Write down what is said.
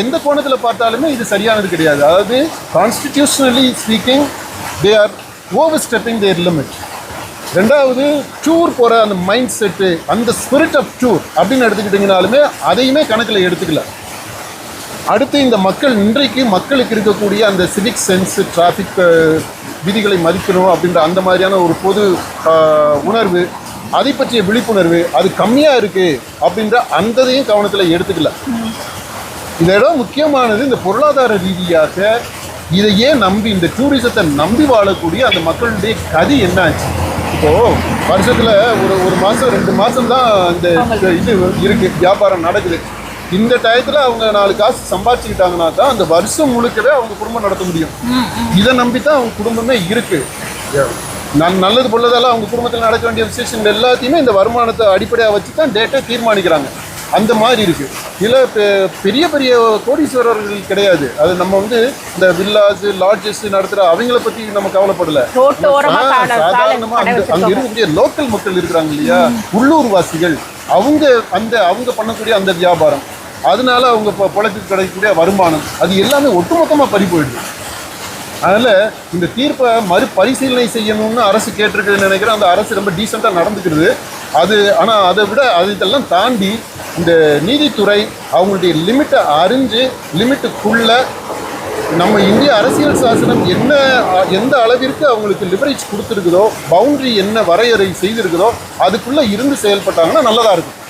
எந்த கோணத்தில் பார்த்தாலுமே இது சரியானது கிடையாது. அதாவது constitutionally speaking they are overstepping their limit. ரெண்டாவது டூர் போகிற அந்த மைண்ட் செட்டு, அந்த ஸ்பிரிட் ஆஃப் டூர் அப்படின்னு எடுத்துக்கிட்டிங்கனாலுமே அதையுமே கணக்கில் எடுத்துக்கல. அடுத்து இந்த இன்றைக்கு மக்களுக்கு இருக்கக்கூடிய அந்த சிவிக் சென்ஸு, டிராஃபிக் விதிகளை மதிக்கணும் அப்படின்ற அந்த மாதிரியான ஒரு பொது உணர்வு, அதை பற்றிய விழிப்புணர்வு அது கம்மியாக இருக்குது அப்படின்ற அந்ததையும் கவனத்தில் எடுத்துக்கல. இதோட முக்கியமானது இந்த பொருளாதார ரீதியாக இதையே நம்பி, இந்த டூரிசத்தை நம்பி வாழக்கூடிய அந்த மக்களுடைய கதி என்னாச்சு? இப்போது வருஷத்தில் ஒரு மாதம் 2 மாதம் தான் இந்த இது இருக்குது, வியாபாரம் நடக்குது. இந்த டயத்தில் அவங்க 4 காசு சம்பாதிச்சுக்கிட்டாங்கன்னா தான் அந்த வருஷம் முழுக்கவே அவங்க குடும்பம் நடத்த முடியும். இதை நம்பி தான் அவங்க குடும்பமே இருக்குது. நல்லது பொல்லதெல்லாம் அவங்க குடும்பத்தில் நடக்க வேண்டிய விசேஷங்கள் எல்லாத்தையுமே இந்த வருமானத்தை அடிப்படையாக வச்சு தான் டேட்டை தீர்மானிக்கிறாங்க. அந்த மாதிரி இருக்குது. இதில் பெரிய பெரிய கோடீஸ்வரர்கள் கிடையாது. அது நம்ம இந்த வில்லாஸ் லாட்ஜஸ் நடத்துகிற அவங்கள பற்றி நம்ம கவலைப்படலை. சாதாரணமாக அங்கே இருக்கக்கூடிய லோக்கல் மக்கள் இருக்கிறாங்க இல்லையா, உள்ளூர் வாசிகள், அவங்க பண்ணக்கூடிய அந்த வியாபாரம், அதனால அவங்க பொழைக்கு கிடைக்கக்கூடிய வருமானம், அது எல்லாமே ஒட்டுமொத்தமாக பறி போயிடுது. அதனால் இந்த தீர்ப்பை மறுபரிசீலனை செய்யணும்னு அரசு கேட்டிருக்குதுன்னு நினைக்கிறேன். அந்த அரசு ரொம்ப டீசெண்டாக நடந்துக்கிறது. ஆனால் அதை விட இதெல்லாம் தாண்டி இந்த நீதித்துறை அவங்களுடைய லிமிட்டை அறிஞ்சு, லிமிட்டுக்குள்ளே நம்ம இந்திய அரசியல் சாசனம் எந்த அளவிற்கு அவங்களுக்கு லிவரேஜ் கொடுத்துருக்குதோ, பவுண்டரி என்ன வரையறை செய்திருக்குதோ அதுக்குள்ளே இருந்து செயல்பட்டாங்கன்னா நல்லதாக இருக்கும்.